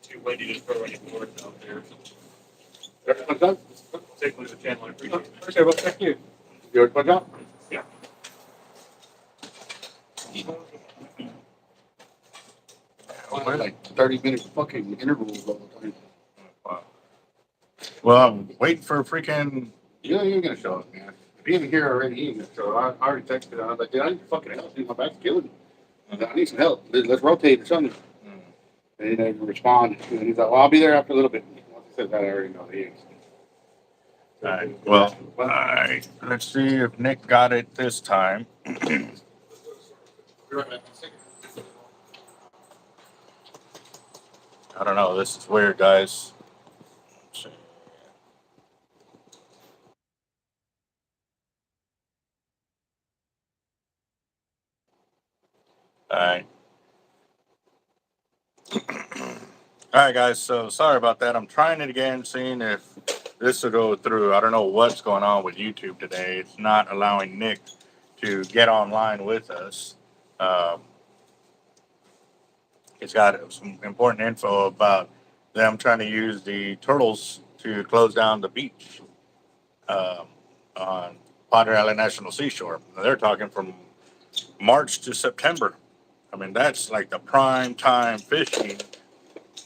too windy to throw any boards out there. What's up? Take a look at the channel. I appreciate it. Okay, well, thank you. Yours, what's up? Yeah. I like 30-minute fucking intervals all the time. Wow. Well, I'm waiting for a freaking. You ain't gonna show up, man. If he ain't here already, he ain't gonna show up. I already texted him. I was like, dude, I need fucking help. Dude, my back's killing me. I need some help. Let's rotate or something. And he didn't respond. And he's like, well, I'll be there after a little bit. Once he said that, I already know he is. All right. Well, all right. Let's see if Nick got it this time. I don't know. This is weird, guys. Let's see. All right. All right, guys. So sorry about that. I'm trying it again, seeing if this will go through. I don't know what's going on with YouTube today. It's not allowing Nick to get online with us. It's got some important info about them trying to use the turtles to close down the beach on Padre National Seashore. They're talking from March to September. I mean, that's like the prime time fishing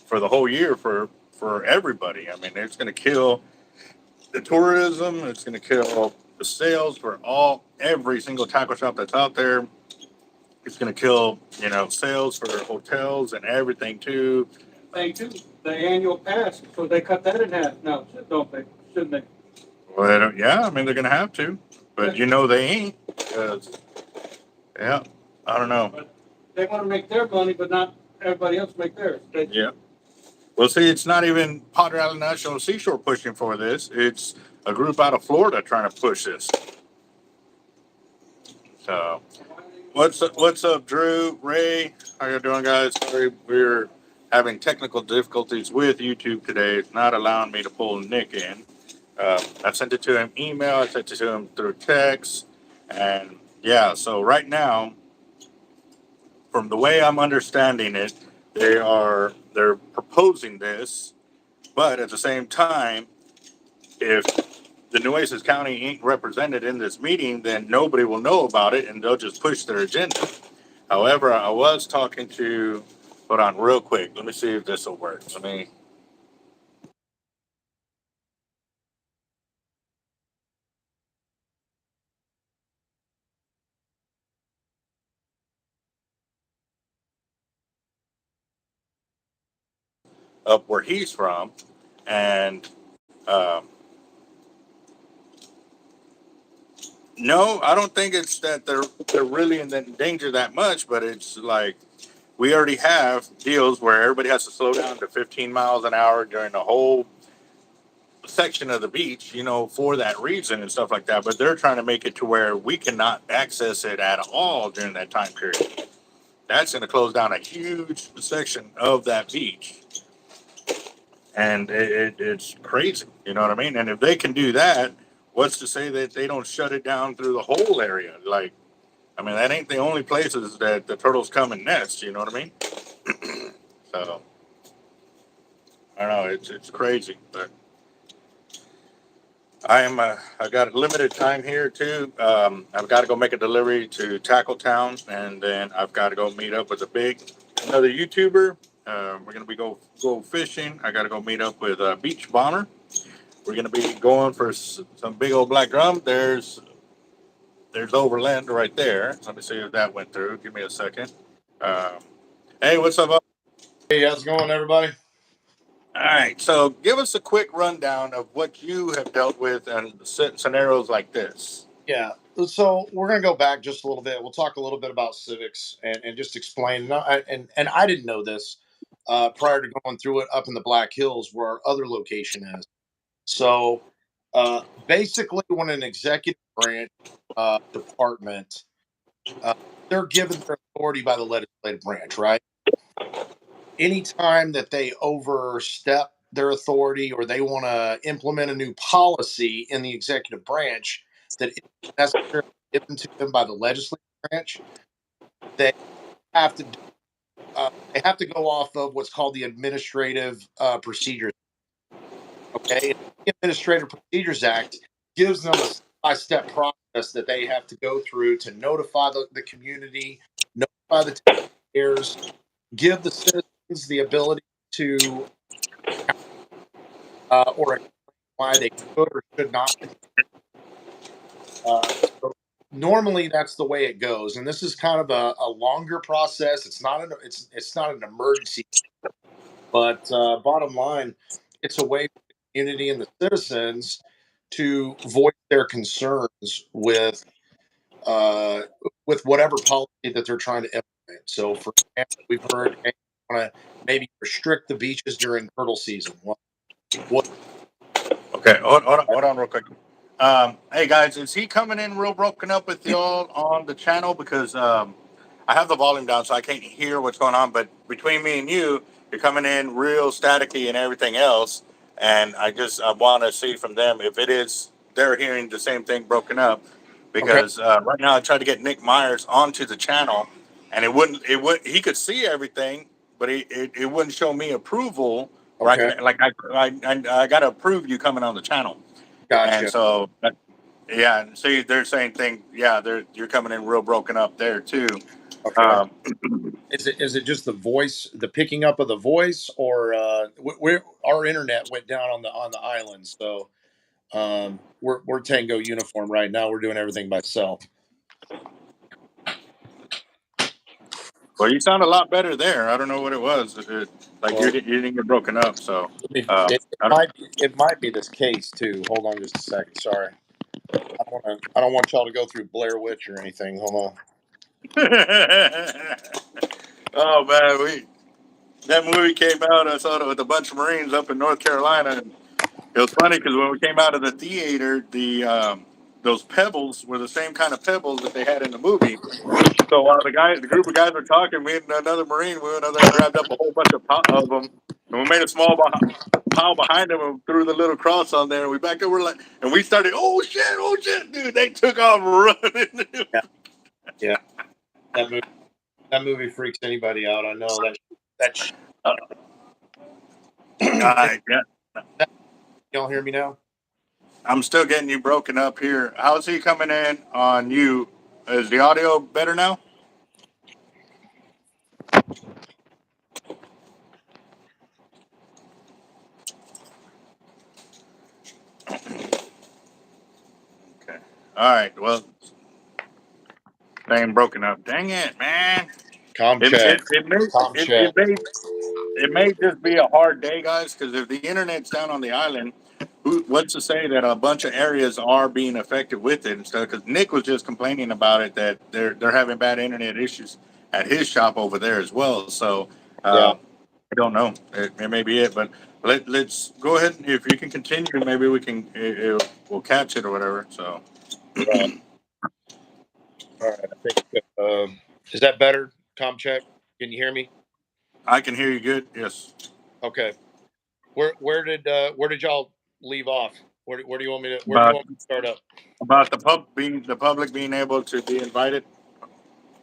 for the whole year for everybody. I mean, it's going to kill the tourism. It's going to kill the sales for every single tackle shop that's out there. It's going to kill, sales for hotels and everything too. They do the annual pass, so they cut that in half now, don't they? Shouldn't they? Well, yeah, I mean, they're going to have to, but they ain't. Because, yeah, I don't know. But they want to make their money, but not everybody else make theirs. Yeah. Well, see, it's not even Padre Island National Seashore pushing for this. It's a group out of Florida trying to push this. So, what's up, Drew, Ray? How you doing, guys? Sorry, we're having technical difficulties with YouTube today. It's not allowing me to pull Nick in. I sent it to him email. I sent it to him through text, and yeah. So right now, from the way I'm understanding it, they're proposing this, but at the same time, if the Nueces County ain't represented in this meeting, then nobody will know about it, and they'll just push their agenda. However, I was talking to. Hold on, real quick. Let me see if this will work. Let me. Up where he's from, and no, I don't think it's that they're really in danger that much, but it's like we already have deals where everybody has to slow down to 15 miles an hour during the whole section of the beach, for that reason and stuff like that. But they're trying to make it to where we cannot access it at all during that time period. That's going to close down a huge section of that beach. And it's crazy, you know what I mean? And if they can do that, what's to say that they don't shut it down through the whole area? Like, I mean, that ain't the only places that the turtles come and nest, you know what I mean? So, I don't know, it's crazy, but I've got a limited time here too. I've got to go make a delivery to Tackle Town, and then I've got to go meet up with another YouTuber. We're gonna be go fishing. I got to go meet up with Beach Bomber. We're gonna be going for some big old black drum. There's Overland right there. Let me see if that went through. Give me a second. Hey, what's up? Hey, how's it going, everybody? All right, so give us a quick rundown of what you have dealt with and scenarios like this. Yeah, so we're going to go back just a little bit. We'll talk a little bit about civics and just explain. And I didn't know this prior to going through it up in the Black Hills where our other location is. So basically, when an executive branch department, they're given their authority by the legislative branch, right? Anytime that they overstep their authority or they want to implement a new policy in the executive branch that isn't necessarily given to them by the legislative branch, they have to do they have to go off of what's called the Administrative Procedures. Okay, the Administrative Procedures Act gives them a step-by-step process that they have to go through to notify the community, notify the taxpayers, give the citizens the ability to or why they could or should not. So normally that's the way it goes, and this is kind of a longer process. It's not an emergency, but bottom line, it's a way for the community and the citizens to voice their concerns uh, with whatever policy that they're trying to implement. So, for example, we've heard, hey, want to maybe restrict the beaches during turtle season. Well, what? Okay, hold on real quick. Hey guys, is he coming in real broken up with y'all on the channel? Because I have the volume down, so I can't hear what's going on. But between me and you, you're coming in real staticky and everything else. And I want to see from them if it is they're hearing the same thing broken up. Okay, Because right now I tried to get Nick Myers onto the channel, and it would he could see everything, but it wouldn't show me approval where I okay, can I got to approve you coming on the channel. And gotcha. so, yeah, and see, they're saying thing, yeah, you're coming in real broken up there too. Okay, Um, is it just the voice, the picking up of the voice, or our internet went down on the island, so we're Tango uniform right now. We're doing everything by self. well, you sound a lot better there. I don't know what it was. Like Well, you didn't get broken up. So, it, uh, it I don't, might it might be this case too. Hold on just a second. Sorry, I don't want y'all to go through Blair Witch or anything. Hold on. oh man, that movie came out. I saw it with a bunch of Marines up in North Carolina, and it was funny because when we came out of the theater, the those pebbles were the same kind of pebbles that they had in the movie. So while the group of guys were talking, me and another Marine, we went over there and grabbed up a whole bunch of them, and we made a small pile behind them and threw the little cross on there. And we back up, we're like, and we started, oh shit, dude! They took off running. Yeah, yeah. That movie that movie freaks anybody out. I know that. All right, yeah, Y'all hear me now? I'm still getting you broken up here. How's he coming in on you? Is the audio better now? Okay. All right. Well, same broken up. Dang it, man. Com It check. it it may Com it, check. it may it may just be a hard day, guys, because if the internet's down on the island, what's to say that a bunch of areas are being affected with it and stuff? Because Nick was just complaining about it that they're having bad internet issues at his shop over there as well. So Yeah. I don't know. It may be it, but let's go ahead. If you can continue, maybe we can we'll catch it or whatever. So Right. All right. I think. Is that better? Com check. Can you hear me? I can hear you good. Yes. Okay. Where did y'all leave off? Where do you want me to About start up? about the public being able to be invited.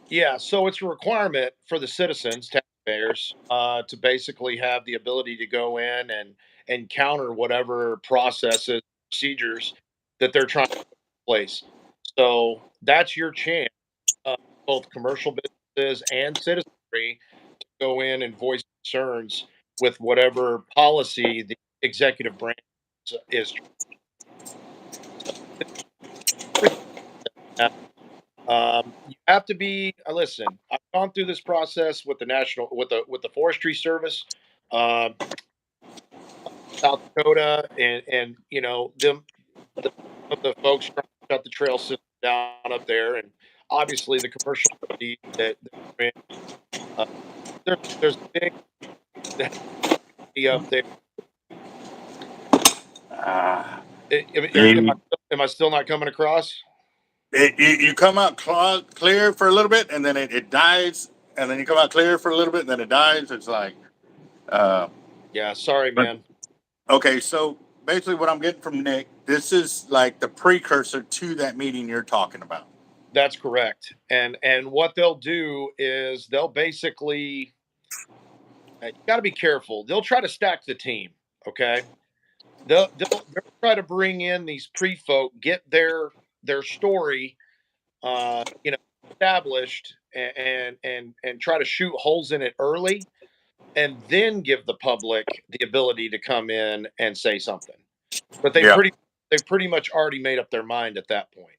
Yeah, so it's a requirement for the citizens, taxpayers, to basically have the ability to go in and counter whatever processes, procedures that they're trying to place. So that's your chance, both commercial businesses and citizenry, to go in and voice concerns with whatever policy the executive branch is. You have to be. Listen, I've gone through this process with the national, with the Forestry Service, uh, South Dakota, and the folks trying to shut the trail system down up there, and obviously the commercial entities that are in, uh, there's a big up there. Ah. Am I still not coming across? You come out clear for a little bit and then it dies, and then you come out clear for a little bit and then it dies. It's like, uh, Yeah, sorry, but man. okay. So basically, what I'm getting from Nick, this is like the precursor to that meeting you're talking about. That's correct. And what they'll do is they'll basically You got to be careful. They'll try to stack the team. Okay, they'll try to bring in these pre-folk, get their story, established, and try to shoot holes in it early, and then give the public the ability to come in and say something. But Yeah. they pretty much already made up their mind at that point.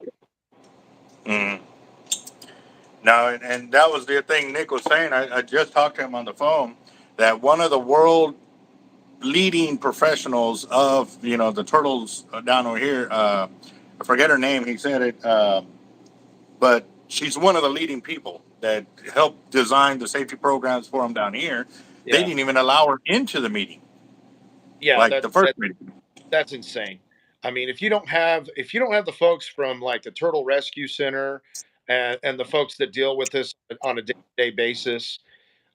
Mm. No, and that was the thing Nick was saying. I just talked to him on the phone that one of the world leading professionals of the turtles down over here. I forget her name. He said it, but she's one of the leading people that helped design the safety programs for them down here. They Yeah, didn't even allow her into the meeting, yeah, like the first meeting. that's insane. I mean, if you don't have the folks from like the Turtle Rescue Center and the folks that deal with this on a day-to-day basis,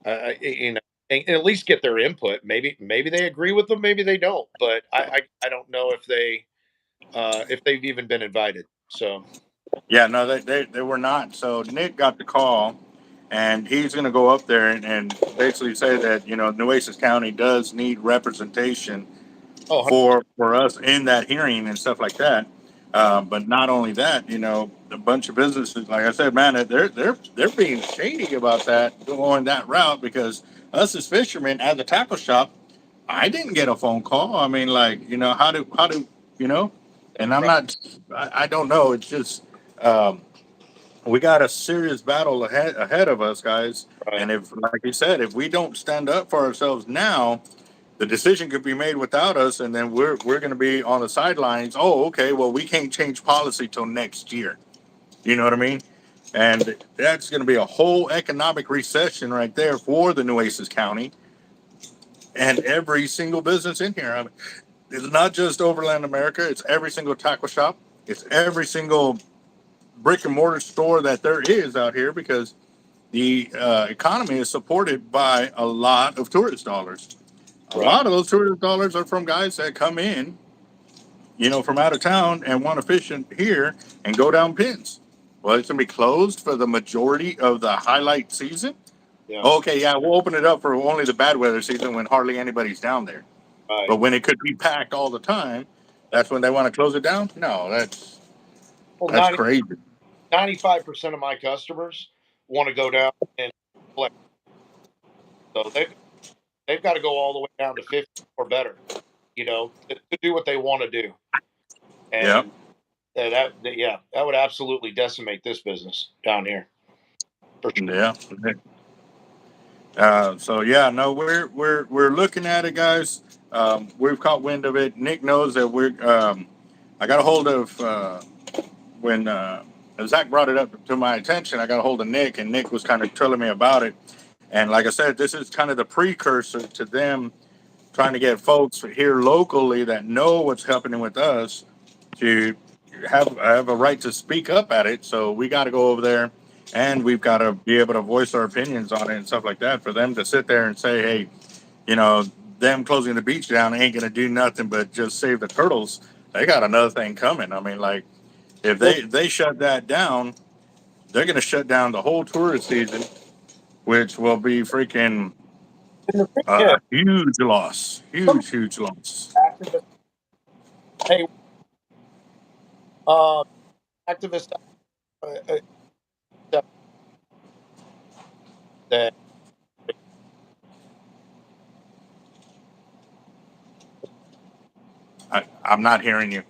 and at least get their input. Maybe they agree with them, maybe they don't. But I don't know if they've even been invited. So Yeah, no, they were not. So Nick got the call, and he's going to go up there and basically say that Nueces County does need representation oh for us in that hearing and stuff like that. But not only that, a bunch of businesses, like I said, man, they're being shady about that, going that route, because us as fishermen at the tackle shop, I didn't get a phone call. I mean, like, how do you know? And I'm right, not, I don't know. It's just um, we got a serious battle ahead of us, guys. right. And if, like you said, if we don't stand up for ourselves now, the decision could be made without us, and then we're going to be on the sidelines. Oh, okay. Well, we can't change policy till next year. You know what I mean? And that's going to be a whole economic recession right there for the Nueces County and every single business in here. I mean, it's not just Overland America. It's every single tackle shop. It's every single brick and mortar store that there is out here, because the economy is supported by a lot of tourist dollars. A Right. lot of those tourist dollars are from guys that come in, from out of town and want to fish in here and go down pins. Well, it's going to be closed for the majority of the highlight season. Yeah. Okay, yeah, we'll open it up for only the bad weather season when hardly anybody's down there. Right. But when it could be packed all the time, that's when they want to close it down. No, Well, that's crazy. 95% of my customers want to go down and collect. So they've got to go all the way down to 50 or better, to do what they want to do. Yeah, And that would absolutely decimate this business down here for sure. yeah. So yeah, no, we're looking at it, guys. We've caught wind of it. Nick knows that we're. I got a hold of when Zach brought it up to my attention. I got a hold of Nick, and Nick was kind of telling me about it. And like I said, this is kind of the precursor to them trying to get folks here locally that know what's happening with us to have a right to speak up at it. So we got to go over there, and we've got to be able to voice our opinions on it and stuff like that. For them to sit there and say, hey, you know, them closing the beach down ain't gonna do nothing but just save the turtles. They got another thing coming. I mean, like, if Well, they shut that down, they're gonna shut down the whole tourist season, which will be freaking and the thing is, a huge loss. some Huge loss. activists, hey, uh, activists uh, that I'm not hearing you.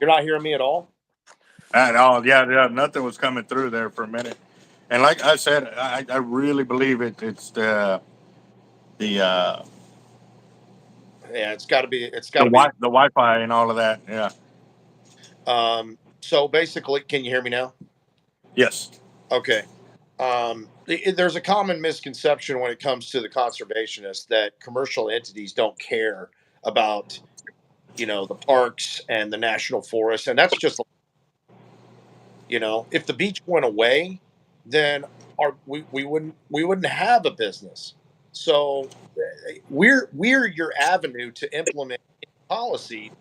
you're not hearing me at all. At all. Yeah, nothing was coming through there for a minute. And like I said, I really believe it's the Yeah, it's got to be. the Wi-Fi and all of that. Yeah. So basically, can you hear me now? Yes. Okay. There's a common misconception when it comes to the conservationists that commercial entities don't care about, the parks and the national forests, and that's just, if the beach went away, then we wouldn't have a business. So we're your avenue to implement policy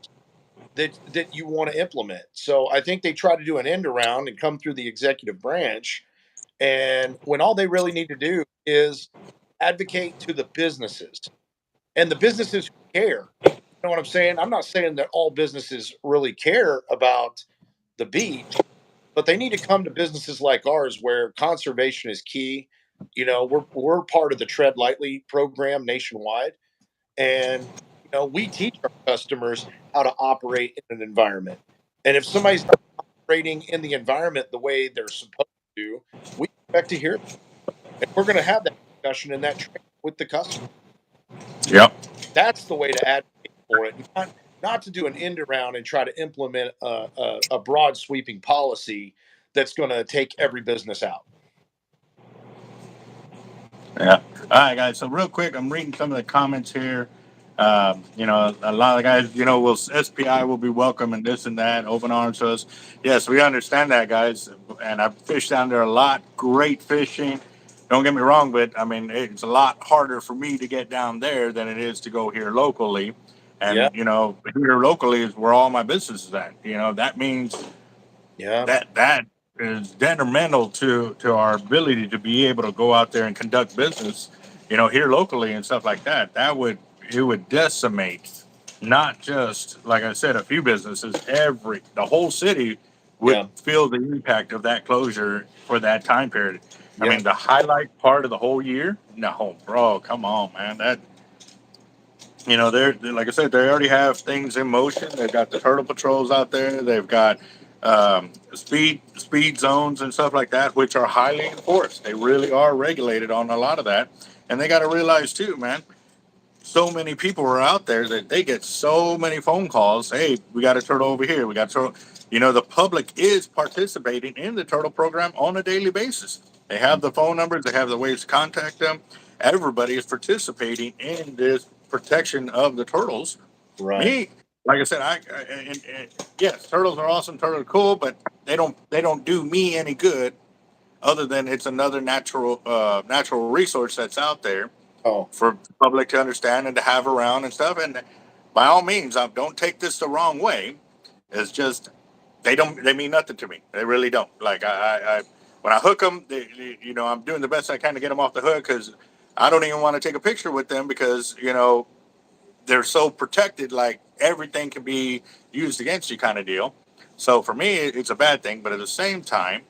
that you want to implement. So I think they try to do an end around and come through the executive branch. And when all they really need to do is advocate to the businesses and the businesses who care. You know what I'm saying? I'm not saying that all businesses really care about the beach, but they need to come to businesses like ours where conservation is key. You know, we're part of the Tread Lightly program nationwide, and we teach our customers how to operate in an environment. And if somebody's not operating in the environment the way they're supposed to, we expect to hear, and we're going to have that discussion and that training with the customer. Yep. That's the way to advocate for it, not to do an end around and try to implement a broad sweeping policy that's going to take every business out. Yeah. All right, guys. So real quick, I'm reading some of the comments here. A lot of guys, will SPI will be welcome and this and that, open arms to us. Yes, we understand that, guys. And I've fished down there a lot. Great fishing. Don't get me wrong, but I mean, it's a lot harder for me to get down there than it is to go here locally. Yeah, And here locally is where all my business is at. That means yeah, that is detrimental to our ability to be able to go out there and conduct business, here locally and stuff like that. It would decimate not just, like I said, a few businesses. The whole city would yeah, feel the impact of that closure for that time period. I yeah. mean, the highlight part of the whole year. No, bro, come on, man. They're like I said, they already have things in motion. They've got the turtle patrols out there. They've got speed zones and stuff like that, which are highly enforced. They really are regulated on a lot of that. And they got to realize too, man. So many people are out there that they get so many phone calls. Hey, we got a turtle over here. We got a turtle. The public is participating in the turtle program on a daily basis. They have the phone numbers. They have the ways to contact them. Everybody is participating in this protection of the turtles. Right. Me, like I said, and yes, turtles are awesome. Turtles are cool, but they don't do me any good other than it's another natural resource that's out there Oh, for the public to understand and to have around and stuff. And by all means, don't take this the wrong way. It's just they mean nothing to me. They really don't. Like I when I hook them, I'm doing the best I can to get them off the hook because I don't even want to take a picture with them because they're so protected. Like everything can be used against you, kind of deal. So for me, it's a bad thing. But at the same time,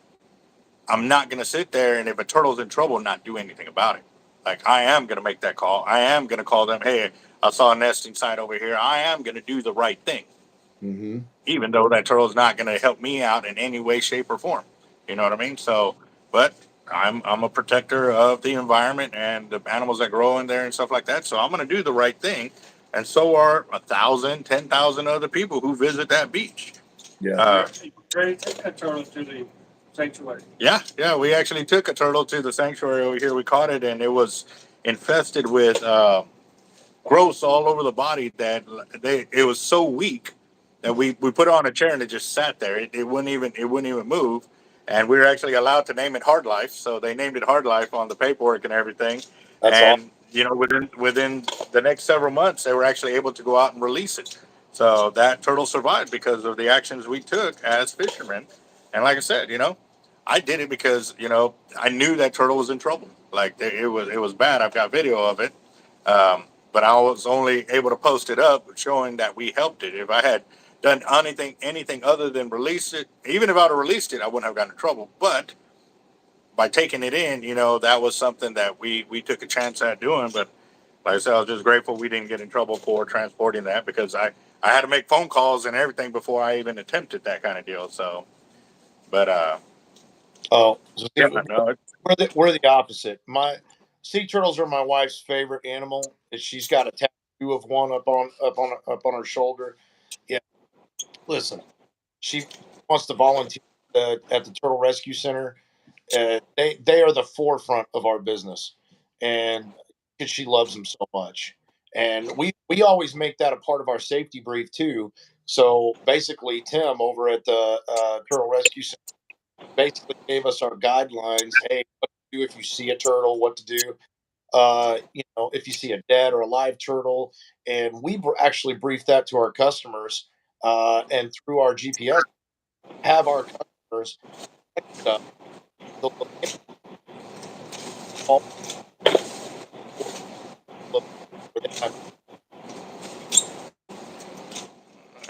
I'm not going to sit there and if a turtle's in trouble, not do anything about it. Like I am going to make that call. I am going to call them. Hey, I saw a nesting site over here. I am going to do the right thing, mm-hmm. even though that turtle's not going to help me out in any way, shape, or form. You know what I mean? So, but I'm a protector of the environment and the animals that grow in there and stuff like that. So I'm going to do the right thing, and so are 1,000, 10,000 other people who visit that beach. Yeah. Ready to take that turtle to the sanctuary. Yeah, we actually took a turtle to the sanctuary over here. We caught it, and it was infested with growths all over the body. It was so weak that we put it on a chair and it just sat there. It wouldn't even move. And we were actually allowed to name it Hard Life, so they named it Hard Life on the paperwork and everything. That's all. And within the next several months, they were actually able to go out and release it. So that turtle survived because of the actions we took as fishermen. And like I said, I did it because I knew that turtle was in trouble. Like it was bad. I've got video of it, but I was only able to post it up showing that we helped it. If I had done anything other than release it, even if I'd have released it, I wouldn't have gotten in trouble. But by taking it in, that was something that we took a chance at doing. But like I said, I was just grateful we didn't get in trouble for transporting that because I had to make phone calls and everything before I even attempted that kind of deal. So, but Oh, so yeah, no, we're the opposite. My sea turtles are my wife's favorite animal. She's got a tattoo of one up on her shoulder. Yeah, listen, she wants to volunteer at the Turtle Rescue Center. They are the forefront of our business, and because she loves them so much, and we always make that a part of our safety brief too. So basically, Tim over at the Turtle Rescue Center basically gave us our guidelines. Hey, what to do if you see a turtle? What to do? If you see a dead or a live turtle, and we actually briefed that to our customers, and through our GPS, have our customers uh, the location where they have-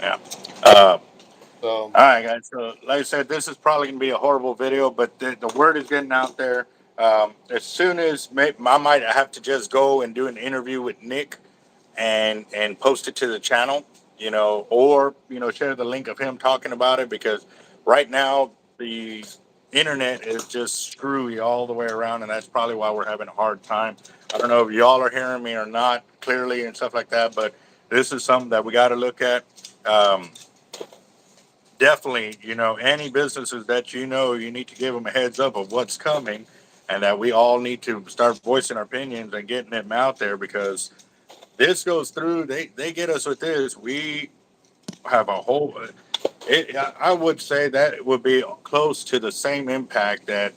Yeah. Uh, So All right, guys. So, like I said, this is probably going to be a horrible video, but the word is getting out there. As soon as I might have to just go and do an interview with Nick and post it to the channel, or share the link of him talking about it, because right now the internet is just screwy all the way around, and that's probably why we're having a hard time. I don't know if y'all are hearing me or not clearly and stuff like that, but this is something that we got to look at. Definitely, any businesses that you need to give them a heads up of what's coming, and that we all need to start voicing our opinions and getting them out there, because this goes through. They get us with this. We have a whole. I would say that it would be close to the same impact that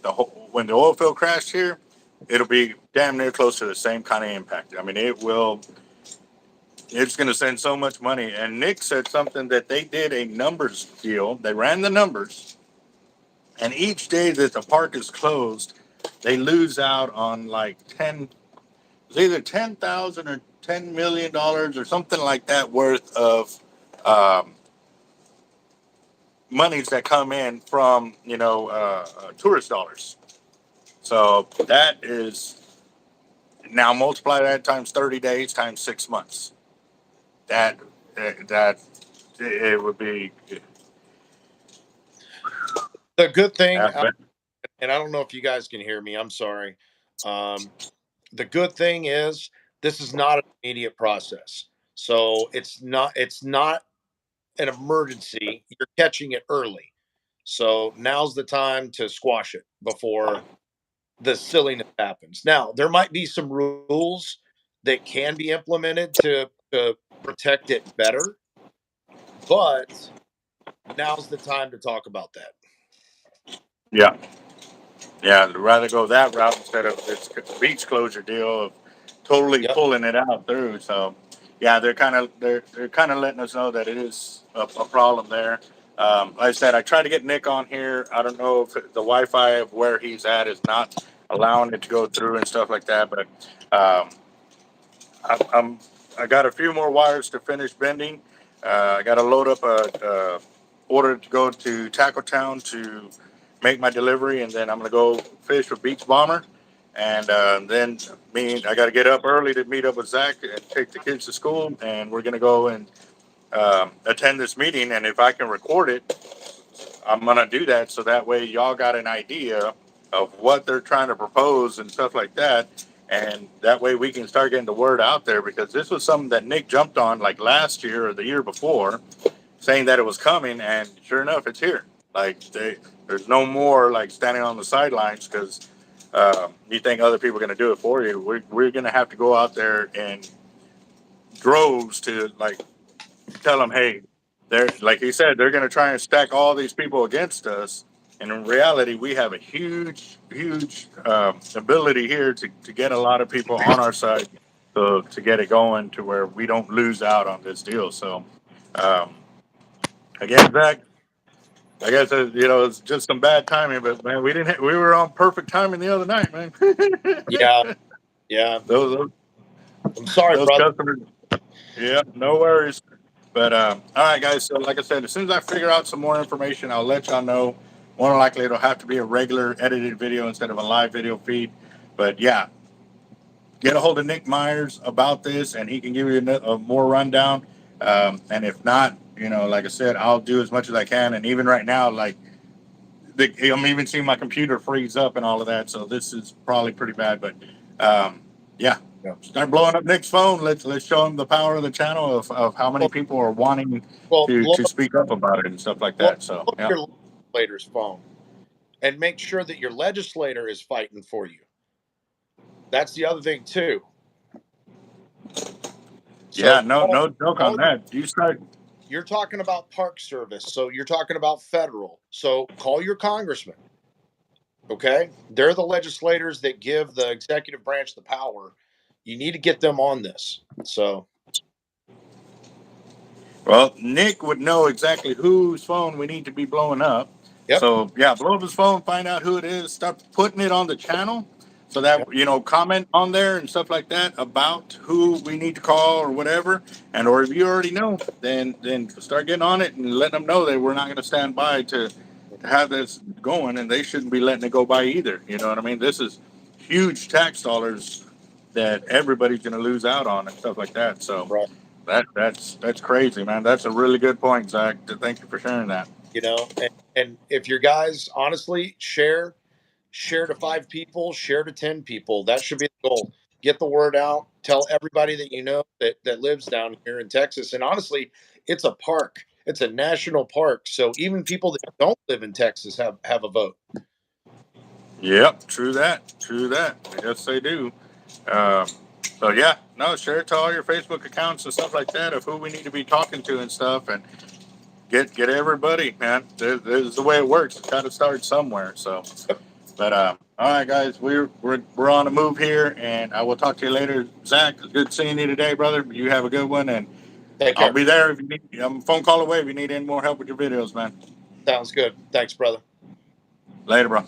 when the oil field crashed here. It'll be damn near close to the same kind of impact. I mean, it will. It's going to send so much money. And Nick said something that they did a numbers deal. They ran the numbers, and each day that the park is closed, they lose out on like it's either 10,000 or $10 million or something like that worth of um, monies that come in from tourist dollars. So that is now multiply that times 30 days times 6 months. That it would be. the good thing, uh, and I don't know if you guys can hear me. I'm sorry. The good thing is this is not an immediate process, so it's not an emergency. You're catching it early, so now's the time to squash it before the silliness happens. Now there might be some rules that can be implemented to protect it better, but now's the time to talk about that. Yeah, yeah. I'd rather go that route instead of this beach closure deal of totally Yep. pulling it out through. So, yeah, they're kind of letting us know that it is a problem there. Like I said, I tried to get Nick on here. I don't know if the Wi-Fi of where he's at is not allowing it to go through and stuff like that. But um, I'm I got a few more wires to finish bending. I got to load up a order to go to Taco Town to make my delivery, and then I'm gonna go fish with Beach Bomber, and then I got to get up early to meet up with Zach and take the kids to school, and we're gonna go and attend this meeting. And if I can record it, I'm gonna do that, so that way y'all got an idea of what they're trying to propose and stuff like that, and that way we can start getting the word out there, because this was something that Nick jumped on like last year or the year before, saying that it was coming, and sure enough, it's here. Like there's no more like standing on the sidelines because you think other people are going to do it for you. We're going to have to go out there in droves to like tell them, hey, they're like you said, they're going to try and stack all these people against us. And in reality, we have a huge ability here to get a lot of people on our side to get it going to where we don't lose out on this deal. So, um, again, Zach, I guess it's just some bad timing, but man, we were on perfect timing the other night, man. Yeah, yeah. those I'm sorry, those brother. customers, yeah, no worries. But all right, guys. So like I said, as soon as I figure out some more information, I'll let y'all know. More than likely, it'll have to be a regular edited video instead of a live video feed. But yeah, get a hold of Nick Myers about this, and he can give you a more rundown. And if not, like I said, I'll do as much as I can. And even right now, like I'm even seeing my computer freeze up and all of that. So this is probably pretty bad. But yeah, Yeah. start blowing up Nick's phone. Let's show him the power of the channel of how many Well, people are wanting well, to speak up about it and stuff like blow that. So up yeah, your legislator's phone and make sure that your legislator is fighting for you. That's the other thing too. yeah, So no joke on that. You start. you're talking about Park Service, so you're talking about federal. So call your congressman. Okay, they're the legislators that give the executive branch the power. You need to get them on this. So Well, Nick would know exactly whose phone we need to be blowing up. yep, So yeah, blow up his phone, find out who it is, start putting it on the channel, So that, comment on there and stuff like that about who we need to call or whatever. And, or if you already know, then start getting on it and letting them know that we're not going to stand by to have this going, and they shouldn't be letting it go by either. You know what I mean? This is huge tax dollars that everybody's going to lose out on and stuff like that. So Right. that's crazy, man. That's a really good point, Zach. Thank you for sharing that. And if your guys honestly share to 5 people, share to 10 people. That should be the goal. Get the word out. Tell everybody that you know that lives down here in Texas. And honestly, it's a park. It's a national park. So even people that don't live in Texas have a vote. Yep, true that. Yes, they do. So yeah, no, share it to all your Facebook accounts and stuff like that of who we need to be talking to and stuff, and get everybody, man. This is the way it works. It's got to start somewhere. So, but all right, guys, we're on the move here, and I will talk to you later. Zach, it's good seeing you today, brother. You have a good one, and Take care. I'll be there if you need. I'm a phone call away if you need any more help with your videos, man. Sounds good. Thanks, brother. Later, bro.